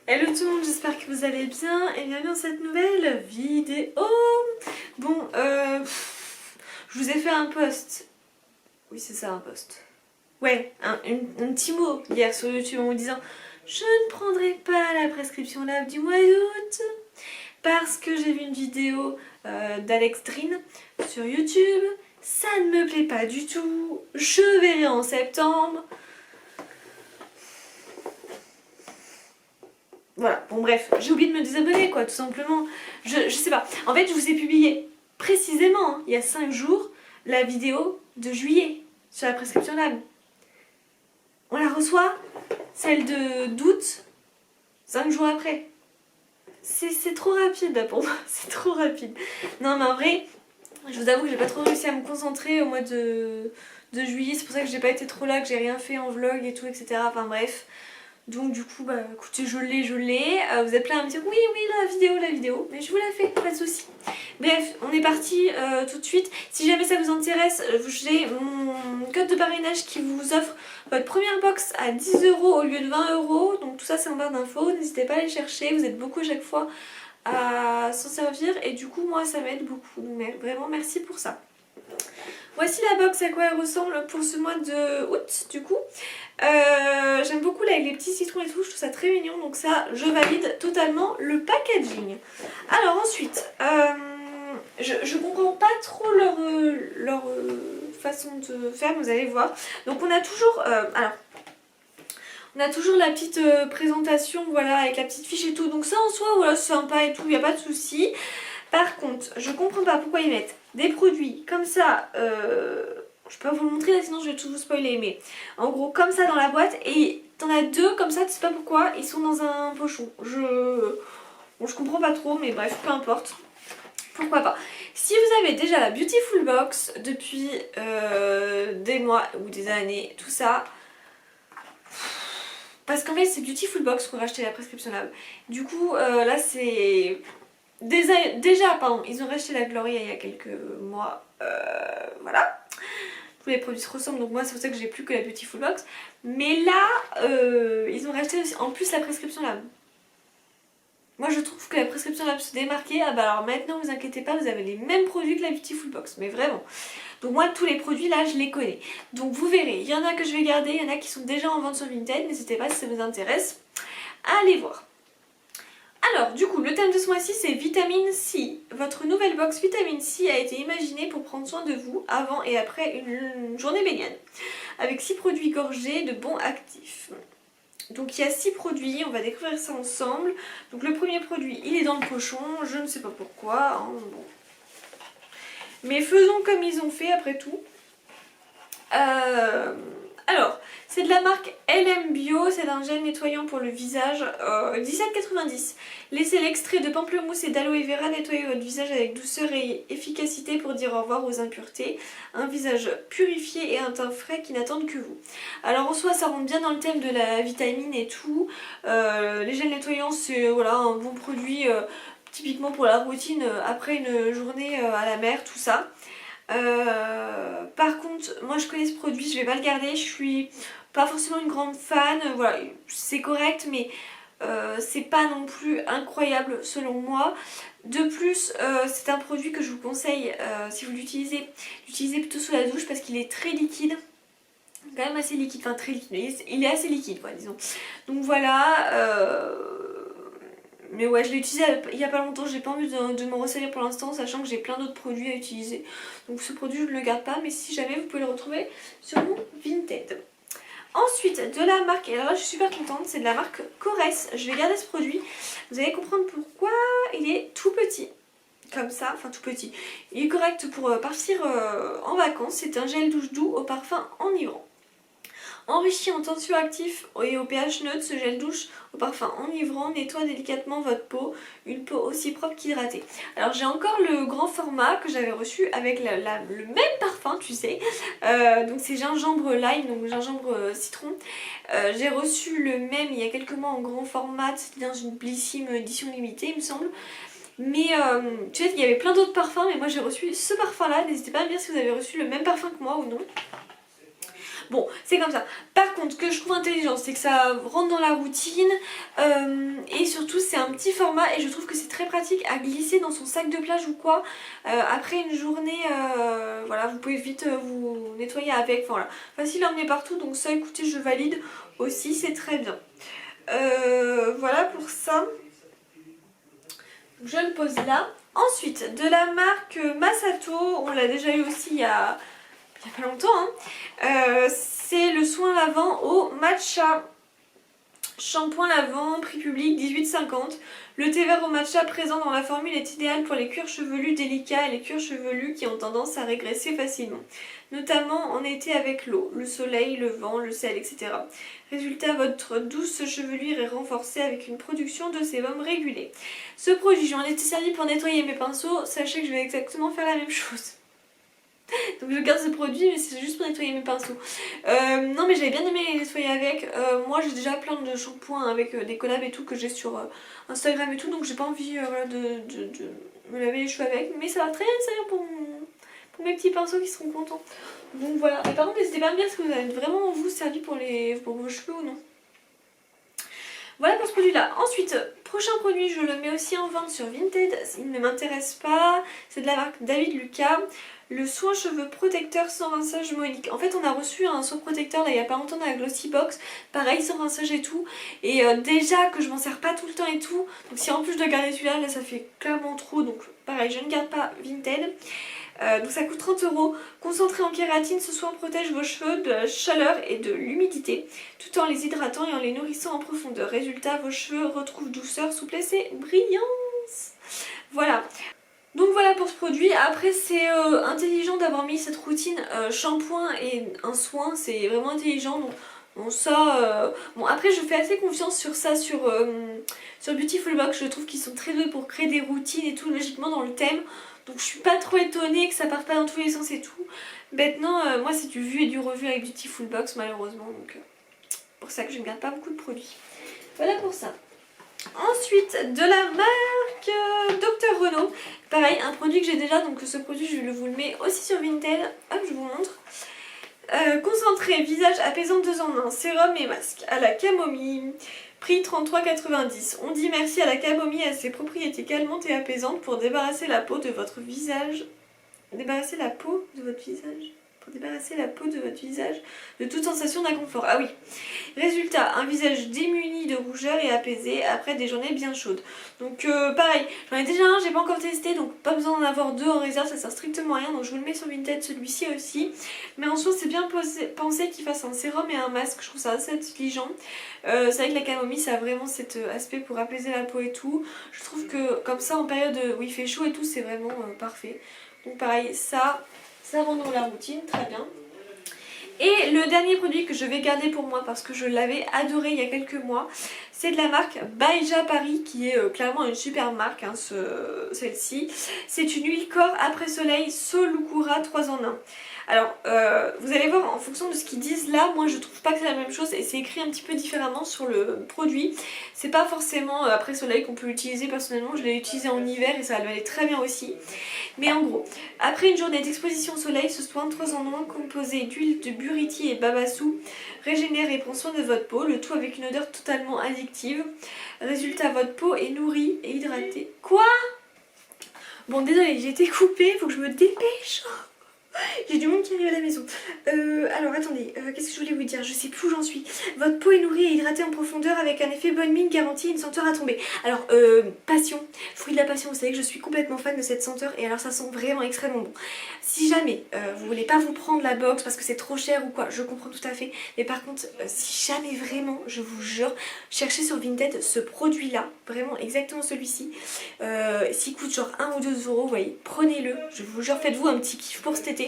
Hello tout le monde, j'espère que vous allez bien et bienvenue dans cette nouvelle vidéo. Bon, je vous ai fait un post. Oui, c'est ça, un post. Ouais, un petit mot hier sur YouTube en vous disant je ne prendrai pas la prescription lab du mois d'août parce que j'ai vu une vidéo d'Alex Drin sur YouTube. Ça ne me plaît pas du tout. Je verrai en septembre. Voilà, bon bref, j'ai oublié de me désabonner quoi, tout simplement. Je sais pas. En fait, je vous ai publié précisément, il y a 5 jours, la vidéo de juillet sur la prescription lab. On la reçoit, celle d'août, 5 jours après. C'est trop rapide là pour moi, c'est trop rapide. Non mais en vrai, je vous avoue que j'ai pas trop réussi à me concentrer au mois de juillet, c'est pour ça que j'ai pas été trop là, que j'ai rien fait en vlog et tout, etc. Enfin bref. Donc du coup, bah écoutez, je l'ai. Vous êtes plein à me dire oui, la vidéo, mais je vous la fais, pas de soucis. Bref, on est parti tout de suite. Si jamais ça vous intéresse, j'ai mon code de parrainage qui vous offre votre première box à 10 € au lieu de 20 €. Donc tout ça c'est en barre d'infos, n'hésitez pas à aller chercher, vous êtes beaucoup à chaque fois à s'en servir et du coup moi ça m'aide beaucoup. Donc vraiment merci pour ça. Voici la box à quoi elle ressemble pour ce mois de août du coup. J'aime beaucoup là avec les petits citrons et tout, je trouve ça très mignon, donc ça je valide totalement le packaging. Alors ensuite, je comprends pas trop leur façon de faire, vous allez voir. Donc on a toujours, on a toujours la petite présentation, voilà, avec la petite fiche et tout, donc ça en soi, voilà, c'est sympa et tout, il n'y a pas de souci. Par contre, je comprends pas pourquoi ils mettent des produits comme ça, je peux pas vous le montrer là sinon je vais tout vous spoiler, mais en gros comme ça dans la boîte et t'en as deux comme ça, tu sais pas pourquoi, ils sont dans un pochon. Bon, je comprends pas trop mais bref, peu importe. Pourquoi pas. Si vous avez déjà la Beautiful Box depuis des mois ou des années, tout ça, parce qu'en fait c'est Beautiful Box qu'on a acheté la prescription lab. Du coup là c'est... Déjà, pardon, ils ont racheté la Gloria il y a quelques mois, voilà. Tous les produits se ressemblent, donc moi c'est pour ça que j'ai plus que la Beautiful Box. Mais là, ils ont racheté aussi, en plus la prescription lab. Moi je trouve que la prescription lab se démarquait. Ah bah alors maintenant vous inquiétez pas, vous avez les mêmes produits que la Beautiful Box, mais vraiment. Donc moi tous les produits là je les connais. Donc vous verrez, il y en a que je vais garder, il y en a qui sont déjà en vente sur Vinted, n'hésitez pas si ça vous intéresse, allez voir. Alors du coup le thème de ce mois-ci c'est vitamine C. Votre nouvelle box vitamine C a été imaginée pour prendre soin de vous avant et après une journée baignade. Avec 6 produits gorgés de bons actifs. Donc il y a 6 produits, on va découvrir ça ensemble. Donc le premier produit il est dans le pochon, je ne sais pas pourquoi. Hein, bon. Mais faisons comme ils ont fait après tout. Alors, c'est de la marque LM Bio, c'est un gel nettoyant pour le visage, 17,90 €. Laissez l'extrait de pamplemousse et d'aloe vera nettoyer votre visage avec douceur et efficacité pour dire au revoir aux impuretés. Un visage purifié et un teint frais qui n'attendent que vous. Alors en soi ça rentre bien dans le thème de la vitamine et tout. Les gels nettoyants c'est voilà, un bon produit typiquement pour la routine après une journée à la mer, tout ça. Par contre moi je connais ce produit, je vais pas le garder, je suis pas forcément une grande fan, voilà, c'est correct mais c'est pas non plus incroyable selon moi. De plus c'est un produit que je vous conseille si vous l'utilisez plutôt sous la douche parce qu'il est très liquide, quand même assez liquide, enfin très liquide, il est assez liquide quoi disons. Donc voilà, mais ouais, je l'ai utilisé il y a pas longtemps, j'ai pas envie de me resserrer pour l'instant, sachant que j'ai plein d'autres produits à utiliser. Donc ce produit je ne le garde pas, mais si jamais vous pouvez le retrouver sur mon Vinted. Ensuite, de la marque, et alors là je suis super contente, c'est de la marque Corès. Je vais garder ce produit, vous allez comprendre pourquoi il est tout petit. Comme ça, enfin tout petit. Il est correct pour partir en vacances, c'est un gel douche doux au parfum enivrant. Enrichi en tensioactif et au pH neutre, ce gel douche au parfum enivrant nettoie délicatement votre peau, une peau aussi propre qu'hydratée. Alors j'ai encore le grand format que j'avais reçu avec le même parfum, tu sais. Donc c'est gingembre lime, donc gingembre citron. J'ai reçu le même il y a quelques mois en grand format, c'était dans une Bellissime édition limitée il me semble. Mais tu sais, il y avait plein d'autres parfums, mais moi j'ai reçu ce parfum là, n'hésitez pas à me dire si vous avez reçu le même parfum que moi ou non. Bon, c'est comme ça. Par contre, ce que je trouve intelligent, c'est que ça rentre dans la routine et surtout c'est un petit format et je trouve que c'est très pratique à glisser dans son sac de plage ou quoi. Après une journée, voilà, vous pouvez vite vous nettoyer avec. Enfin voilà, facile à emmener partout, donc ça, écoutez, je valide aussi, c'est très bien. Voilà pour ça. Je le pose là. Ensuite, de la marque Masato, on l'a déjà eu aussi il y a pas longtemps, hein. C'est le soin lavant au matcha. Shampoing lavant, prix public 18,50. Le thé vert au matcha présent dans la formule est idéal pour les cuirs chevelus délicats et les cuirs chevelus qui ont tendance à régresser facilement, notamment en été avec l'eau, le soleil, le vent, le sel, etc. Résultat, votre douce chevelure est renforcée avec une production de sébum régulée. Ce produit, j'en ai été servi pour nettoyer mes pinceaux, sachez que je vais exactement faire la même chose. Donc je garde ce produit, mais c'est juste pour nettoyer mes pinceaux. Non mais j'avais bien aimé les nettoyer avec. Moi j'ai déjà plein de shampoings avec des collabs et tout que j'ai sur Instagram et tout, donc j'ai pas envie voilà, de me laver les cheveux avec. Mais ça va très bien servir pour mes petits pinceaux qui seront contents. Donc voilà. Et par contre n'hésitez pas à me dire si vous avez vraiment vous servi pour vos cheveux ou non. Voilà pour ce produit là. Ensuite, prochain produit, je le mets aussi en vente sur Vinted. Il ne m'intéresse pas. C'est de la marque David Lucas. Le soin cheveux protecteur sans rinçage Monique. En fait, on a reçu un soin protecteur là il y a pas longtemps dans la Glossy Box. Pareil, sans rinçage et tout. Et déjà que je m'en sers pas tout le temps et tout. Donc si en plus je dois garder celui-là, là ça fait clairement trop. Donc pareil, je ne garde pas Vinted. Donc ça coûte 30 €. Concentré en kératine, ce soin protège vos cheveux de la chaleur et de l'humidité, tout en les hydratant et en les nourrissant en profondeur. Résultat, vos cheveux retrouvent douceur, souplesse et brillance. Voilà. Donc voilà pour ce produit. Après c'est intelligent d'avoir mis cette routine shampoing et un soin, c'est vraiment intelligent. Donc bon ça, bon après je fais assez confiance sur ça sur Beautiful Box. Je trouve qu'ils sont très doués pour créer des routines et tout logiquement dans le thème. Donc je suis pas trop étonnée que ça parte pas dans tous les sens et tout. Maintenant moi c'est du vu et du revu avec Beautiful Box malheureusement. Donc pour ça que je ne garde pas beaucoup de produits. Voilà pour ça. Ensuite, de la marque Dr Renault. Pareil, un produit que j'ai déjà, donc ce produit je vous le mets aussi sur Vinted. Hop, je vous montre. Concentré, visage apaisant 2 en 1, sérum et masque à la camomille. Prix 33,90. On dit merci à la camomille et à ses propriétés calmantes et apaisantes pour débarrasser la peau de votre visage. Débarrasser la peau de votre visage Pour débarrasser la peau de votre visage de toute sensation d'inconfort. Ah oui. Résultat, un visage démuni de rougeur et apaisé après des journées bien chaudes. Donc pareil, j'en ai déjà un, j'ai pas encore testé, donc pas besoin d'en avoir deux en réserve, ça sert strictement à rien. Donc je vous le mets sur Vinted, celui-ci aussi. Mais en soi, c'est bien pensé qu'il fasse un sérum et un masque, je trouve ça assez intelligent. C'est vrai que la camomille, ça a vraiment cet aspect pour apaiser la peau et tout. Je trouve que comme ça, en période où il fait chaud et tout, c'est vraiment parfait. Donc pareil, ça rentre dans la routine, très bien. Et le dernier produit que je vais garder pour moi parce que je l'avais adoré il y a quelques mois, c'est de la marque Baija Paris qui est clairement une super marque, hein, celle-ci. C'est une huile corps après soleil Solukura 3 en 1. Alors vous allez voir en fonction de ce qu'ils disent là, moi je trouve pas que c'est la même chose et c'est écrit un petit peu différemment sur le produit. C'est pas forcément après soleil qu'on peut l'utiliser, personnellement je l'ai utilisé en hiver et ça allait très bien aussi. Mais en gros, après une journée d'exposition au soleil, ce soin 3 en 1 composé d'huile de buriti et babassu régénère et prend soin de votre peau, le tout avec une odeur totalement addictive. Résultat, votre peau est nourrie et hydratée. Quoi? Bon désolé, j'ai été coupée, faut que je me dépêche. J'ai du monde qui arrive à la maison. Alors attendez, qu'est-ce que je voulais vous dire? Je sais plus où j'en suis. Votre peau est nourrie et hydratée en profondeur avec un effet bonne mine garantie et une senteur à tomber. Alors, passion, fruit de la passion, vous savez que je suis complètement fan de cette senteur et alors ça sent vraiment extrêmement bon. Si jamais vous voulez pas vous prendre la box parce que c'est trop cher ou quoi, je comprends tout à fait. Mais par contre, si jamais vraiment, je vous jure, cherchez sur Vinted ce produit-là, vraiment exactement celui-ci. S'il coûte genre 1 ou 2 €, vous voyez, prenez-le. Je vous jure, faites-vous un petit kiff pour cet été.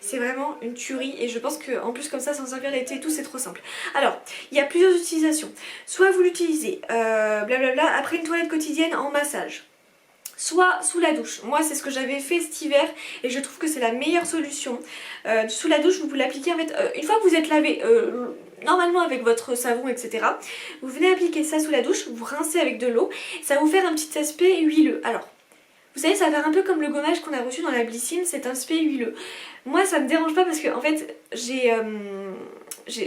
C'est vraiment une tuerie et je pense qu'en plus comme ça, s'en servir l'été et tout, c'est trop simple. Alors, il y a plusieurs utilisations. Soit vous l'utilisez, blablabla, après une toilette quotidienne en massage. Soit sous la douche. Moi c'est ce que j'avais fait cet hiver et je trouve que c'est la meilleure solution. Sous la douche vous l'appliquez en fait, une fois que vous êtes lavé normalement avec votre savon etc. Vous venez appliquer ça sous la douche, vous rincez avec de l'eau, ça va vous faire un petit aspect huileux. Alors vous savez, ça va faire un peu comme le gommage qu'on a reçu dans la Blyssine, cet aspect huileux. Moi ça me dérange pas parce que en fait j'ai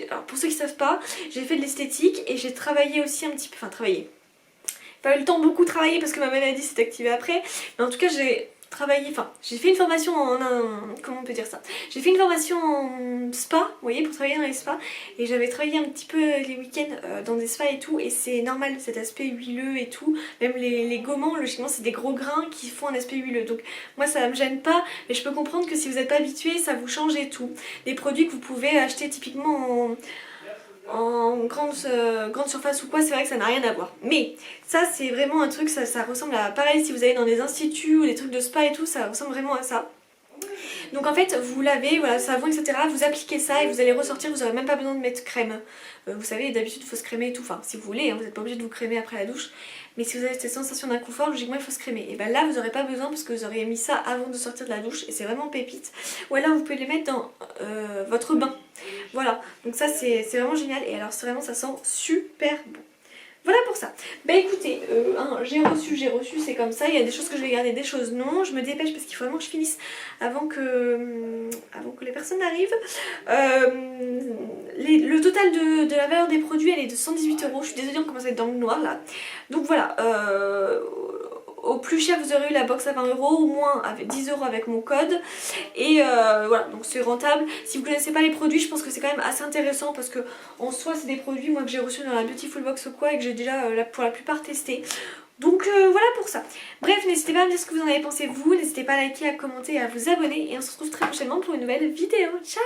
alors pour ceux qui savent pas, j'ai fait de l'esthétique et j'ai travaillé aussi un petit peu, enfin travaillé. Pas eu le temps de beaucoup travailler parce que ma maladie s'est activée après, mais en tout cas j'ai travaillé, enfin j'ai fait une formation comment on peut dire ça, j'ai fait une formation en spa, vous voyez, pour travailler dans les spas, et j'avais travaillé un petit peu les week-ends dans des spas et tout, et c'est normal cet aspect huileux et tout, même les gommants logiquement c'est des gros grains qui font un aspect huileux, donc moi ça me gêne pas, mais je peux comprendre que si vous n'êtes pas habitué ça vous change et tout. Des produits que vous pouvez acheter typiquement en grande surface ou quoi, c'est vrai que ça n'a rien à voir. Mais ça c'est vraiment un truc, ça ressemble à pareil si vous allez dans des instituts ou des trucs de spa et tout, ça ressemble vraiment à ça. Donc en fait vous lavez, voilà, savon etc, vous appliquez ça et vous allez ressortir, vous n'aurez même pas besoin de mettre crème. Vous savez d'habitude il faut se crémer et tout, enfin si vous voulez, hein, vous n'êtes pas obligé de vous crémer après la douche. Mais si vous avez cette sensation d'inconfort, logiquement il faut se crémer. Et ben là vous n'aurez pas besoin parce que vous aurez mis ça avant de sortir de la douche et c'est vraiment pépite. Ou alors vous pouvez les mettre dans votre bain. Voilà, donc ça c'est vraiment génial et alors vraiment ça sent super bon. Voilà pour ça. Bah écoutez, j'ai reçu, c'est comme ça. Il y a des choses que je vais garder, des choses non. Je me dépêche parce qu'il faut vraiment que je finisse avant que les personnes arrivent. Le total de la valeur des produits, elle est de 118 €. Je suis désolée, on commence à être dans le noir là. Donc voilà, au plus cher vous aurez eu la box à 20 €, au moins avec 10 € avec mon code. Et voilà, donc c'est rentable. Si vous connaissez pas les produits, je pense que c'est quand même assez intéressant parce que en soi c'est des produits moi que j'ai reçus dans la Beautiful Box ou quoi et que j'ai déjà pour la plupart testé. Donc voilà pour ça. Bref, n'hésitez pas à me dire ce que vous en avez pensé vous, n'hésitez pas à liker, à commenter et à vous abonner et on se retrouve très prochainement pour une nouvelle vidéo. Ciao!